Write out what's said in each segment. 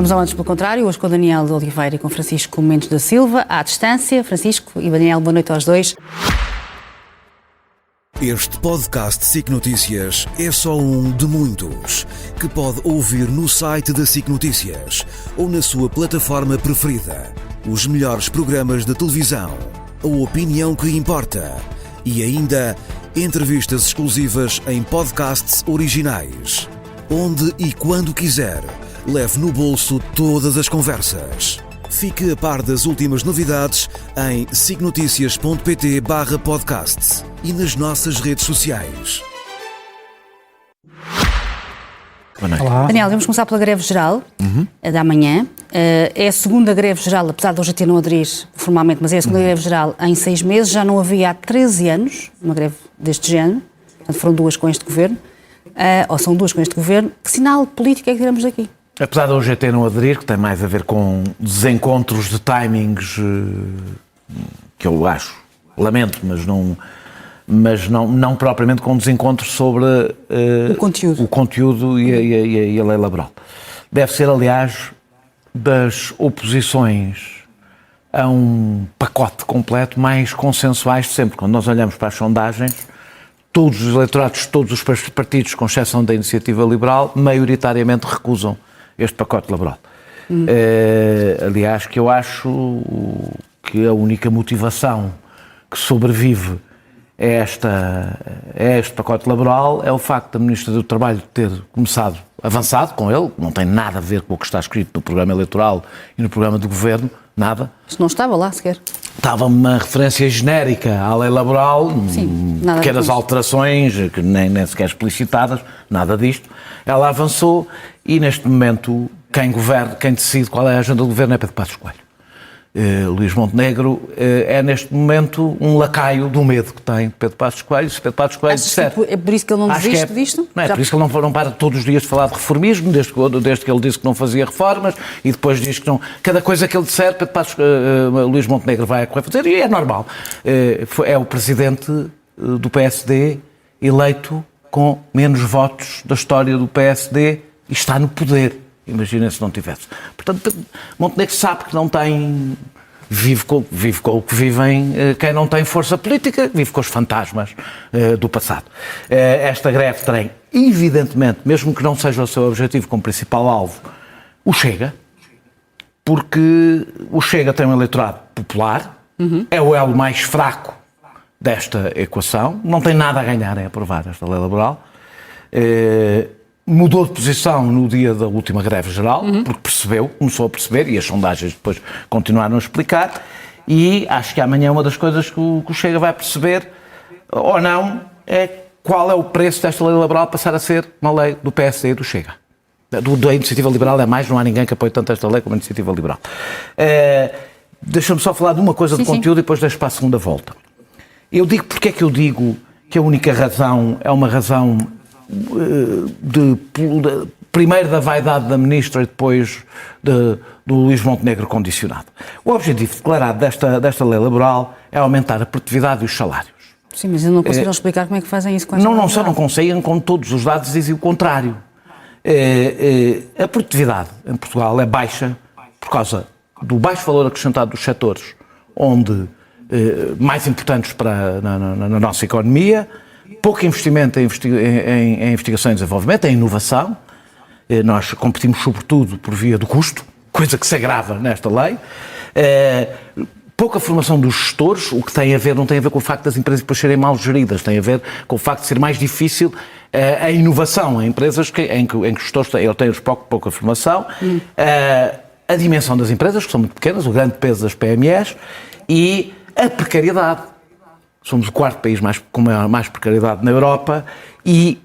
Vamos ao Antes pelo Contrário, hoje com o Daniel de Oliveira e com Francisco Mendes da Silva, à distância. Francisco e Daniel, boa noite aos dois. Este podcast SIC Notícias é só um de muitos que pode ouvir no site da SIC Notícias ou na sua plataforma preferida. Os melhores programas de televisão, a opinião que importa e ainda entrevistas exclusivas em podcasts originais. Onde e quando quiser, leve no bolso todas as conversas. Fique a par das últimas novidades em sicnoticias.pt/podcast e nas nossas redes sociais. Olá. Daniel, vamos começar pela greve geral da manhã. É a segunda greve geral, apesar de hoje a ter não aderir formalmente, mas é a segunda greve geral em 6 meses. Já não havia há 13 anos uma greve deste género. Portanto, foram duas com este governo. Ou são duas com este governo. Que sinal político é que tiramos daqui? Apesar de hoje a ter não aderir, que tem mais a ver com desencontros de timings que eu acho, lamento, mas não propriamente com desencontros sobre o conteúdo e a lei laboral. Deve ser, aliás, das oposições a um pacote completo mais consensuais de sempre. Quando nós olhamos para as sondagens, todos os eleitorados de todos os partidos, com exceção da Iniciativa Liberal, maioritariamente recusam este pacote laboral. Aliás, que eu acho que a única motivação que sobrevive a este pacote laboral é o facto da Ministra do Trabalho ter avançado com ele, não tem nada a ver com o que está escrito no programa eleitoral e no programa do Governo, nada. Isso não estava lá sequer. Estava uma referência genérica à lei laboral, pequenas alterações, que nem sequer explicitadas, nada disto. Ela avançou e, neste momento, quem decide qual é a agenda do governo é Pedro Passos Coelho. Luís Montenegro é, neste momento, um lacaio do medo que tem Pedro Passos Coelho. Se Pedro Passos Coelho disser... É por isso que ele não desiste disto? Não é por isso que ele não para todos os dias de falar de reformismo, desde que ele disse que não fazia reformas, e depois diz que não... Cada coisa que ele disser, Luís Montenegro vai fazer, e é normal. É o presidente do PSD eleito com menos votos da história do PSD e está no poder. Imagina se não tivesse. Portanto, Montenegro sabe que não tem... Vive com o que vivem quem não tem força política, vive com os fantasmas do passado. Esta greve tem, evidentemente, mesmo que não seja o seu objetivo como principal alvo, o Chega, porque o Chega tem um eleitorado popular, é o elo mais fraco desta equação, não tem nada a ganhar em aprovar esta lei laboral. Mudou de posição no dia da última greve geral, porque começou a perceber, e as sondagens depois continuaram a explicar, e acho que amanhã uma das coisas que o Chega vai perceber, ou não, é qual é o preço desta lei laboral passar a ser uma lei do PSD e do Chega. Da Iniciativa Liberal é mais, não há ninguém que apoie tanto esta lei como a Iniciativa Liberal. Deixa-me só falar de uma coisa de conteúdo e depois deixo para a segunda volta. Porque é que eu digo que a única razão é uma razão primeiro da vaidade da Ministra e depois do Luís Montenegro condicionado. O objetivo declarado desta lei laboral é aumentar a produtividade e os salários. Sim, mas não conseguiram explicar como é que fazem isso com esta Não só não conseguem, como todos os dados dizem o contrário. A produtividade em Portugal é baixa por causa do baixo valor acrescentado dos setores mais importantes na nossa economia, pouco investimento em investigação e desenvolvimento, em inovação. Nós competimos sobretudo por via do custo, coisa que se agrava nesta lei. Pouca formação dos gestores, o que não tem a ver com o facto das empresas depois serem mal geridas, tem a ver com o facto de ser mais difícil a inovação em empresas em que os gestores têm pouca formação. A dimensão das empresas, que são muito pequenas, o grande peso das PMEs e a precariedade. Somos o quarto país com mais precariedade na Europa e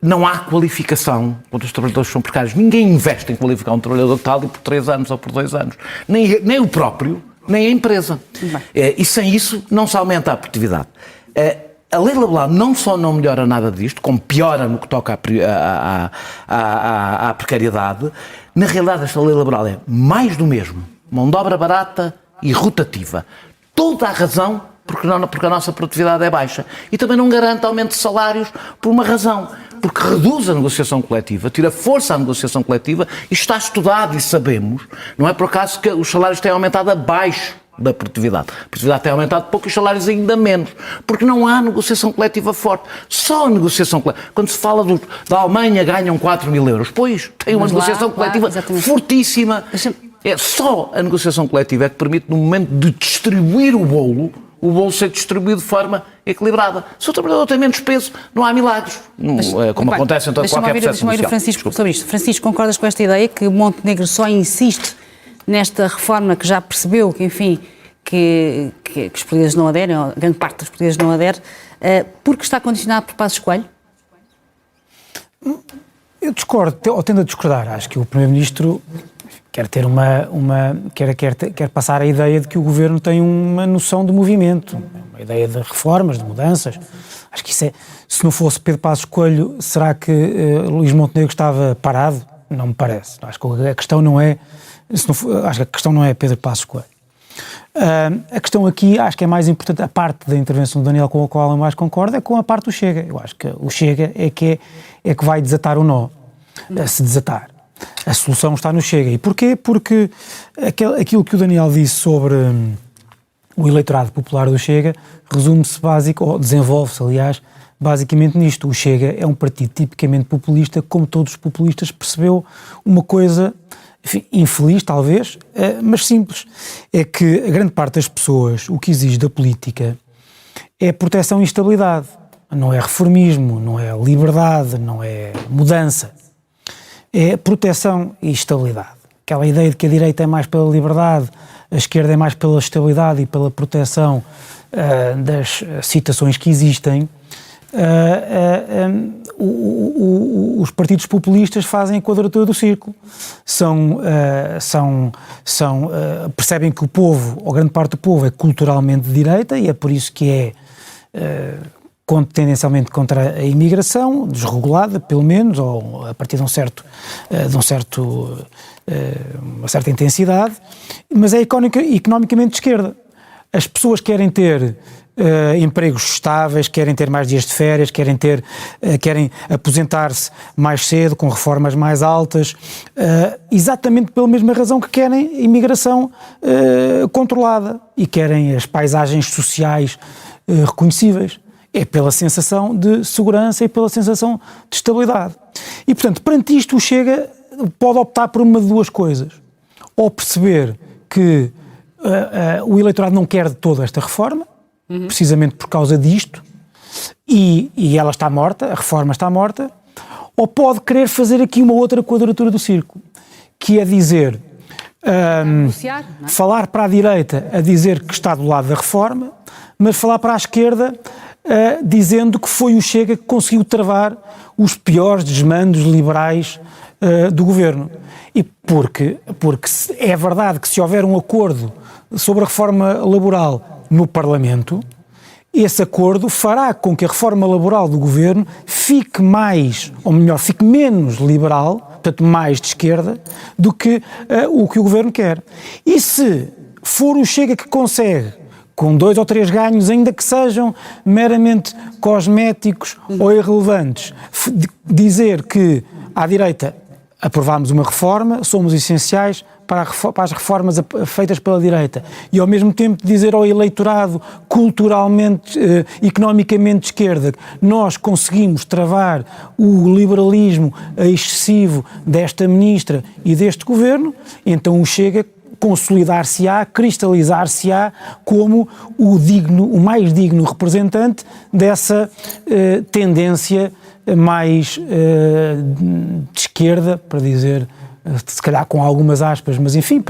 não há qualificação quando os trabalhadores são precários. Ninguém investe em qualificar um trabalhador que está ali por 3 anos ou por 2 anos. Nem o próprio, nem a empresa. E sem isso não se aumenta a produtividade. A lei laboral não só não melhora nada disto, como piora no que toca à precariedade. Na realidade, esta lei laboral é mais do mesmo. Mão de obra barata e rotativa. Toda a razão porque a nossa produtividade é baixa. E também não garante aumento de salários por uma razão, porque reduz a negociação coletiva, tira força à negociação coletiva, e está estudado e sabemos, não é por acaso que os salários têm aumentado abaixo da produtividade. A produtividade tem aumentado pouco e os salários ainda menos, porque não há negociação coletiva forte. Só a negociação coletiva. Quando se fala da Alemanha ganham 4 mil euros, pois tem uma negociação coletiva fortíssima. É só a negociação coletiva é que permite, no momento de distribuir o bolo ser distribuído de forma equilibrada. Se o trabalhador tem menos peso, não há milagres, como acontece em todo qualquer processo negocial. Francisco, sobre isto. Francisco, concordas com esta ideia que Montenegro só insiste nesta reforma que já percebeu que, enfim, que os portugueses não aderem, ou grande parte dos portugueses não adere, porque está condicionado por Passos Coelho? Eu discordo, ou tendo a discordar. Acho que o Primeiro-Ministro quer ter quer passar a ideia de que o Governo tem uma noção de movimento, uma ideia de reformas, de mudanças. Acho que isso é, se não fosse Pedro Passos Coelho, será que Luís Montenegro estava parado? Não me parece. Acho que a questão não é, acho que a questão não é Pedro Passos Coelho. A questão aqui, acho que é mais importante, a parte da intervenção do Daniel com a qual eu mais concordo, é com a parte do Chega. Eu acho que o Chega é que vai desatar o nó, se desatar. A solução está no Chega. E porquê? Porque aquilo que o Daniel disse sobre o eleitorado popular do Chega resume-se ou desenvolve-se, aliás, basicamente nisto. O Chega é um partido tipicamente populista, como todos os populistas, percebeu uma coisa, enfim, infeliz talvez, mas simples. É que a grande parte das pessoas, o que exige da política é proteção e estabilidade. Não é reformismo, não é liberdade, não é mudança. É proteção e estabilidade. Aquela ideia de que a direita é mais pela liberdade, a esquerda é mais pela estabilidade e pela proteção das situações que existem. Os partidos populistas fazem a quadratura do círculo. Percebem que o povo, ou grande parte do povo, é culturalmente de direita e é por isso que é tendencialmente contra a imigração, desregulada, pelo menos, ou a partir de uma certa intensidade, mas é economicamente de esquerda. As pessoas querem ter empregos estáveis, querem ter mais dias de férias, querem aposentar-se mais cedo, com reformas mais altas, exatamente pela mesma razão que querem imigração controlada e querem as paisagens sociais reconhecíveis. É pela sensação de segurança e pela sensação de estabilidade. E, portanto, perante isto, o Chega pode optar por uma de duas coisas. Ou perceber que o eleitorado não quer de toda esta reforma, precisamente por causa disto, e ela está morta, a reforma está morta, ou pode querer fazer aqui uma outra quadratura do círculo, que é dizer, falar para a direita a dizer que está do lado da reforma, mas falar para a esquerda dizendo que foi o Chega que conseguiu travar os piores desmandos liberais do governo. E porque é verdade que se houver um acordo sobre a reforma laboral no Parlamento, esse acordo fará com que a reforma laboral do governo fique mais, ou melhor, fique menos liberal, portanto mais de esquerda, do que o que o governo quer. E se for o Chega que consegue, com 2 ou 3 ganhos, ainda que sejam meramente cosméticos ou irrelevantes, dizer que à direita aprovámos uma reforma, somos essenciais para as reformas feitas pela direita, e ao mesmo tempo dizer ao eleitorado culturalmente, economicamente de esquerda, nós conseguimos travar o liberalismo excessivo desta ministra e deste governo, então o Chega consolidar-se-á, cristalizar-se-á como o mais digno representante dessa tendência mais de esquerda, para dizer, se calhar com algumas aspas, mas enfim,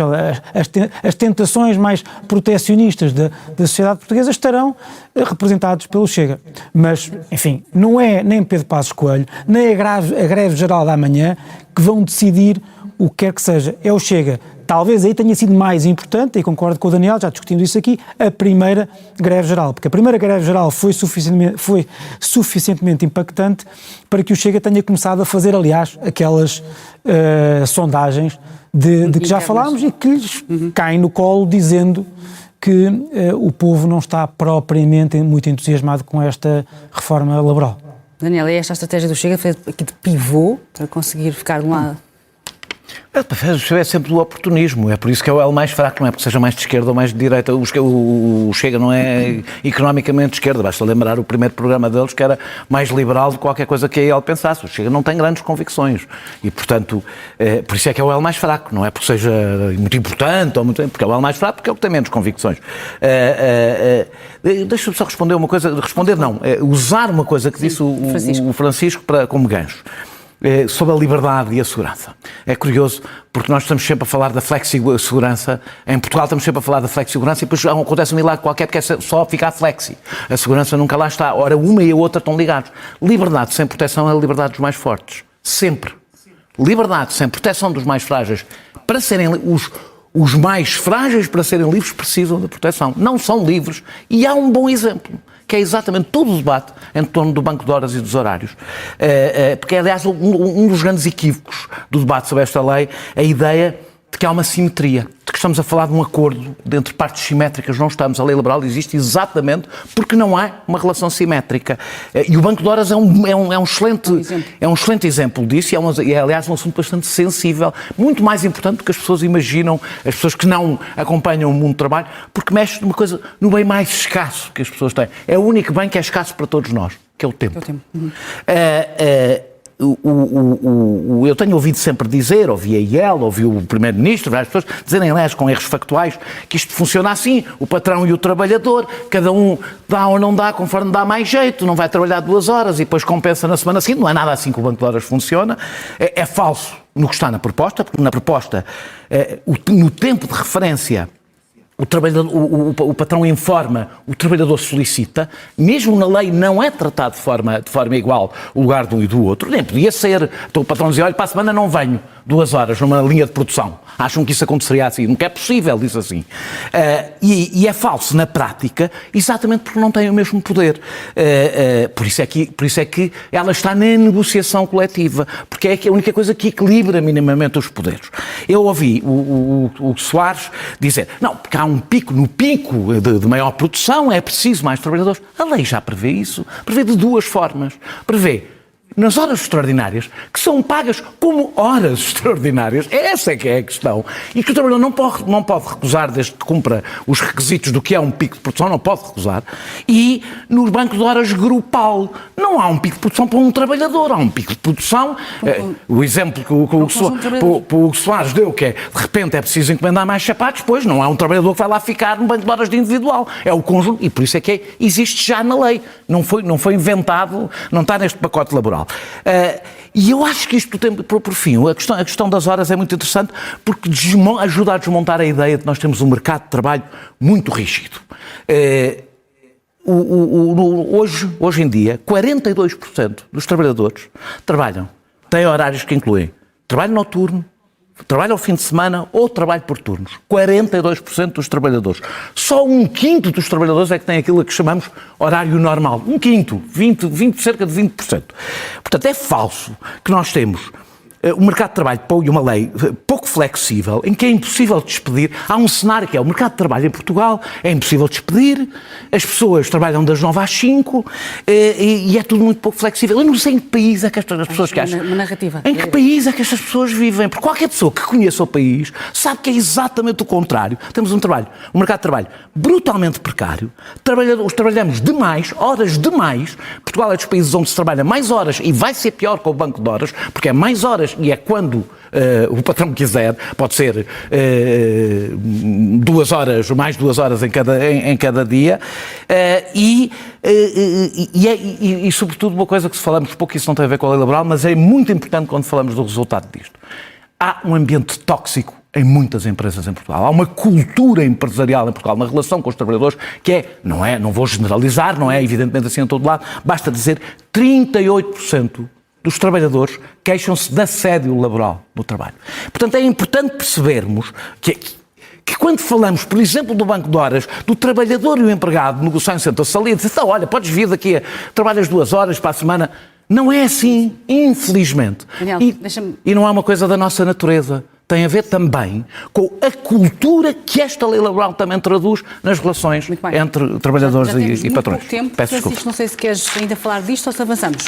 as tentações mais protecionistas da sociedade portuguesa estarão representados pelo Chega. Mas, enfim, não é nem Pedro Passos Coelho, nem a greve geral da amanhã que vão decidir o que quer que seja. É o Chega. Talvez aí tenha sido mais importante, e concordo com o Daniel, já discutimos isso aqui, a primeira greve geral, porque a primeira greve geral foi suficientemente impactante para que o Chega tenha começado a fazer, aliás, aquelas sondagens de que já falámos e que lhes caem no colo dizendo que o povo não está propriamente muito entusiasmado com esta reforma laboral. Daniel, é esta a estratégia do Chega, fez aqui de pivô para conseguir ficar de um lado? É sempre do oportunismo, é por isso que é o L mais fraco, não é porque seja mais de esquerda ou mais de direita. O Chega não é economicamente de esquerda, basta lembrar o primeiro programa deles que era mais liberal de qualquer coisa que a ele pensasse. O Chega não tem grandes convicções e, portanto, por isso é que é o L mais fraco, não é porque seja muito importante, ou muito, porque é o L mais fraco, porque é o que tem menos convicções. Deixa-me só responder uma coisa, usar uma coisa que disse o Francisco como gancho. Sobre a liberdade e a segurança. É curioso, porque nós estamos sempre a falar da flexi-segurança, em Portugal estamos sempre a falar da flexi-segurança e depois acontece um milagre qualquer porque é só ficar flexi. A segurança nunca lá está. Ora, uma e a outra estão ligados. Liberdade sem proteção é a liberdade dos mais fortes. Sempre. Liberdade sem proteção dos mais frágeis. Para serem os mais frágeis, para serem livres, precisam de proteção. Não são livres. E há um bom exemplo, que é exatamente todo o debate em torno do banco de horas e dos horários. Porque é, aliás, um dos grandes equívocos do debate sobre esta lei, a ideia de que há uma simetria, de que estamos a falar de um acordo entre partes simétricas. Não estamos. A lei laboral existe exatamente porque não há uma relação simétrica. E o banco de horas é um excelente exemplo disso e é, aliás, um assunto bastante sensível, muito mais importante do que as pessoas imaginam, as pessoas que não acompanham o mundo do trabalho, porque mexe numa coisa, no bem mais escasso que as pessoas têm. É o único bem que é escasso para todos nós, que é o tempo. Eu tenho ouvido sempre dizer, ouvi a IEL, ouvi o Primeiro-Ministro, várias pessoas dizerem, aliás, com erros factuais, que isto funciona assim, o patrão e o trabalhador, cada um dá ou não dá, conforme dá mais jeito, não vai trabalhar 2 horas e depois compensa na semana seguinte. Não é nada assim que o banco de horas funciona. É falso no que está na proposta, porque na proposta, no tempo de referência, o patrão informa, o trabalhador solicita, mesmo na lei não é tratado de forma igual o lugar de um e do outro, nem podia ser, então o patrão dizia, olha, para a semana não venho 2 horas numa linha de produção, acham que isso aconteceria assim, nunca é possível, diz assim. E é falso na prática, exatamente porque não tem o mesmo poder. Por isso é que ela está na negociação coletiva, porque é a única coisa que equilibra minimamente os poderes. Eu ouvi o Soares dizer, não, porque há no pico de maior produção, é preciso mais trabalhadores. A lei já prevê isso. Prevê de 2 formas. Prevê nas horas extraordinárias, que são pagas como horas extraordinárias. Essa é que é a questão. E que o trabalhador não pode recusar, desde que cumpra os requisitos do que é um pico de produção, não pode recusar. E no banco de horas grupal, não há um pico de produção para um trabalhador, há um pico de produção. O exemplo que o Soares deu, que é, de repente é preciso encomendar mais sapatos, pois não há um trabalhador que vai lá ficar no banco de horas de individual. É o conjunto, e por isso é que existe já na lei. Não foi inventado, não está neste pacote laboral. E eu acho que isto tem, por fim, a questão das horas é muito interessante porque ajuda a desmontar a ideia de que nós temos um mercado de trabalho muito rígido. Hoje em dia, 42% dos trabalhadores têm horários que incluem trabalho noturno, trabalho ao fim de semana ou trabalho por turnos. 42% dos trabalhadores. Só 1/5 dos trabalhadores é que tem aquilo que chamamos horário normal. 1/5, cerca de 20%. Portanto, é falso que nós temos um mercado de trabalho e uma lei pouco flexível, em que é impossível despedir. Há um cenário que é o mercado de trabalho em Portugal, é impossível despedir, as pessoas trabalham das 9 às 5 e é tudo muito pouco flexível. Eu não sei em que país é que estas pessoas que acham. Em que país é que estas pessoas vivem? Porque qualquer pessoa que conheça o país sabe que é exatamente o contrário. Temos um mercado de trabalho brutalmente precário, trabalhamos demais, horas demais. Portugal é dos países onde se trabalha mais horas e vai ser pior com o banco de horas, porque é mais horas e é quando o patrão quiser, pode ser 2 horas, mais 2 horas em cada dia, e sobretudo uma coisa que se falamos pouco, isso não tem a ver com a lei laboral, mas é muito importante quando falamos do resultado disto. Há um ambiente tóxico em muitas empresas em Portugal. Há uma cultura empresarial em Portugal, na relação com os trabalhadores, que não vou generalizar, não é evidentemente assim em todo lado, basta dizer 38% dos trabalhadores queixam-se de assédio laboral no trabalho. Portanto, é importante percebermos que quando falamos, por exemplo, do banco de horas, do trabalhador e o empregado negociam, sentam-se ali e dizem, então, olha, podes vir daqui, trabalhas 2 horas para a semana. Não é assim, infelizmente. Daniel, e não é uma coisa da nossa natureza. tem a ver também com a cultura que esta lei laboral também traduz nas relações entre trabalhadores e patrões. Pouco tempo. Peço desculpa. Francisco, não sei se queres ainda falar disto ou se avançamos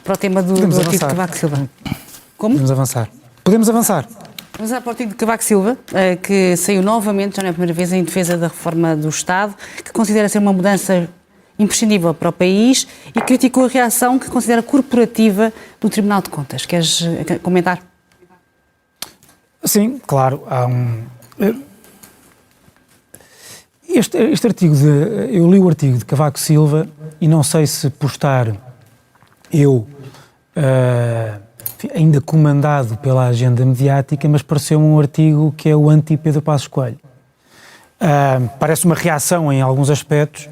para o tema do artigo de Cavaco Silva. Como? Podemos avançar. Vamos ao artigo de Cavaco Silva, que saiu novamente, já não é a primeira vez, em defesa da reforma do Estado, que considera ser uma mudança imprescindível para o país e criticou a reação que considera corporativa do Tribunal de Contas. Queres comentar? Sim, claro. Este artigo, eu li o artigo de Cavaco Silva e não sei se por estar ainda comandado pela agenda mediática, mas pareceu-me um artigo que é o anti-Pedro Passos Coelho. Parece uma reação em alguns aspectos,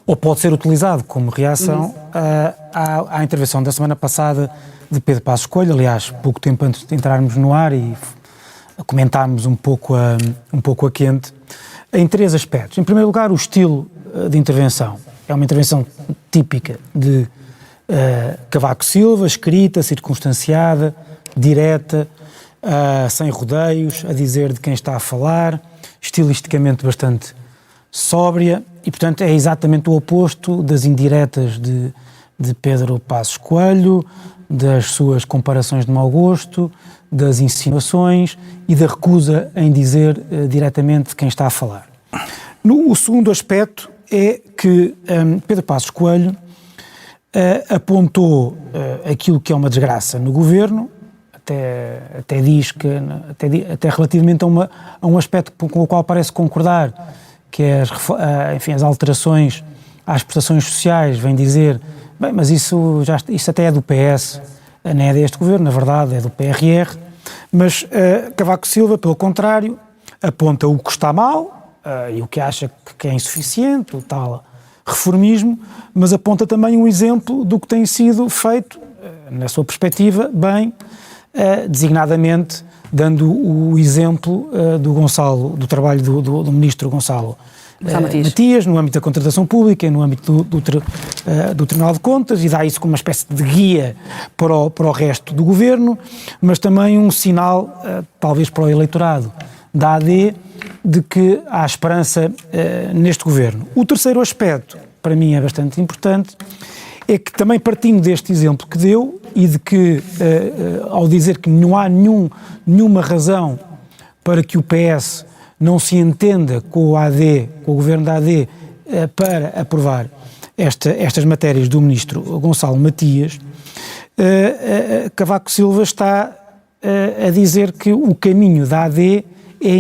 ou pode ser utilizado como reação à intervenção da semana passada de Pedro Passos Coelho, aliás, pouco tempo antes de entrarmos no ar e comentámos um pouco a quente, em 3 aspectos. Em primeiro lugar, o estilo de intervenção. É uma intervenção típica de Cavaco Silva, escrita, circunstanciada, direta, sem rodeios, a dizer de quem está a falar, estilisticamente bastante sóbria e, portanto, é exatamente o oposto das indiretas de Pedro Passos Coelho, das suas comparações de mau gosto, das insinuações e da recusa em dizer diretamente de quem está a falar. O segundo aspecto é que Pedro Passos Coelho apontou aquilo que é uma desgraça no governo, até diz que, até relativamente a um aspecto com o qual parece concordar, que é as alterações às prestações sociais, vem dizer, bem, mas isso até é do PS, não é deste governo, na verdade é do PRR, mas Cavaco Silva, pelo contrário, aponta o que está mal e o que acha que é insuficiente, o tal reformismo, mas aponta também um exemplo do que tem sido feito, na sua perspectiva, bem, designadamente dando o exemplo do trabalho do ministro Gonçalo Matias, no âmbito da contratação pública, no âmbito do Tribunal de Contas, e dá isso como uma espécie de guia para o resto do governo, mas também um sinal, talvez para o eleitorado da AD, de que há esperança neste governo. O terceiro aspecto, para mim é bastante importante, é que também partindo deste exemplo que deu e de que, ao dizer que não há nenhuma razão para que o PS não se entenda com o governo da AD para aprovar estas matérias do ministro Gonçalo Matias, Cavaco Silva está a dizer que o caminho da AD é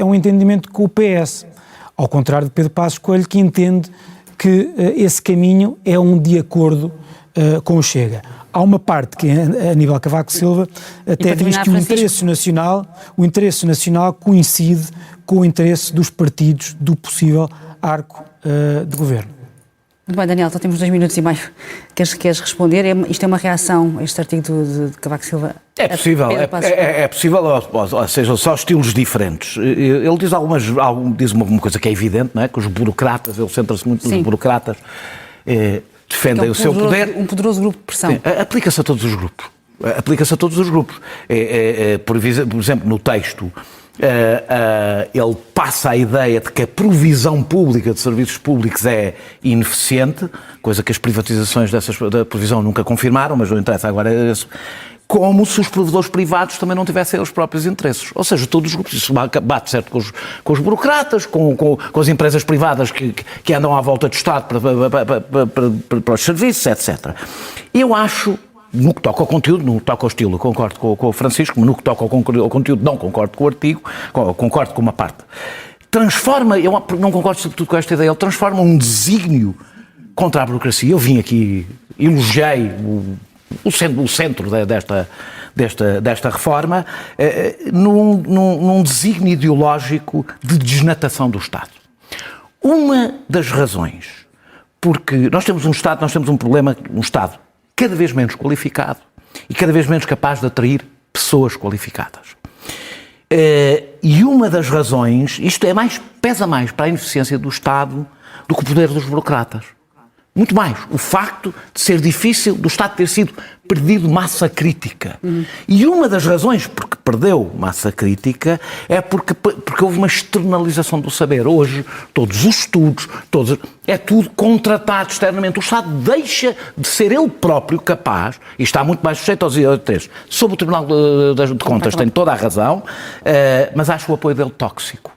um entendimento com o PS, ao contrário de Pedro Passos Coelho, que entende que esse caminho é um de acordo com o Chega. Há uma parte que, a nível Cavaco Silva, até diz que o interesse nacional coincide com o interesse dos partidos do possível arco de governo. Muito bem, Daniel, só temos 2 minutos e meio. Queres responder? Isto é uma reação, este artigo de Cavaco Silva? É possível, é possível, ou seja, só estilos diferentes. Ele diz uma coisa que é evidente, não é? Que os burocratas, ele centra-se muito nos burocratas, defendem o seu poder. Um poderoso grupo de pressão. Aplica-se a todos os grupos. Por exemplo, no texto, ele passa a ideia de que a provisão pública de serviços públicos é ineficiente, coisa que as privatizações da provisão nunca confirmaram, mas não interessa agora isso, como se os provedores privados também não tivessem os próprios interesses. Ou seja, todos os grupos, isso bate certo com os burocratas, com as empresas privadas que andam à volta do Estado para os serviços, etc. Eu acho, no que toca ao conteúdo, no que toca ao estilo, concordo com o Francisco, mas no que toca ao conteúdo não concordo com o artigo, concordo com uma parte. Eu não concordo sobretudo com esta ideia, ele transforma um desígnio contra a burocracia. Eu vim aqui, elogiei o centro desta reforma, num desígnio ideológico de desnatação do Estado. Uma das razões, porque nós temos um problema, um Estado cada vez menos qualificado e cada vez menos capaz de atrair pessoas qualificadas. E uma das razões, pesa mais para a ineficiência do Estado do que o poder dos burocratas. Muito mais. O facto de ser difícil do Estado ter sido perdido massa crítica. E uma das razões, porque perdeu massa crítica é porque houve uma externalização do saber. Hoje, todos os estudos, é tudo contratado externamente. O Estado deixa de ser ele próprio capaz, e está muito mais sujeito aos IoTs. Sobre o Tribunal de Contas tem toda a razão, mas acho o apoio dele tóxico.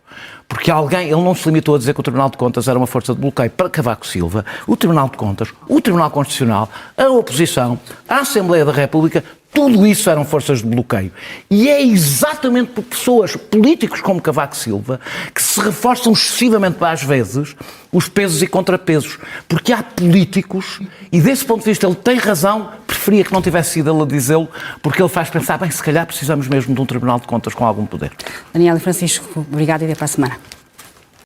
Porque ele não se limitou a dizer que o Tribunal de Contas era uma força de bloqueio para Cavaco Silva. O Tribunal de Contas, o Tribunal Constitucional, a oposição, a Assembleia da República, tudo isso eram forças de bloqueio. E é exatamente por pessoas, políticos como Cavaco Silva, que se reforçam excessivamente, às vezes, os pesos e contrapesos. Porque há políticos, e desse ponto de vista ele tem razão, preferia que não tivesse sido ele a dizê-lo, porque ele faz pensar, bem, se calhar precisamos mesmo de um Tribunal de Contas com algum poder. Daniel e Francisco, obrigado e até para a semana.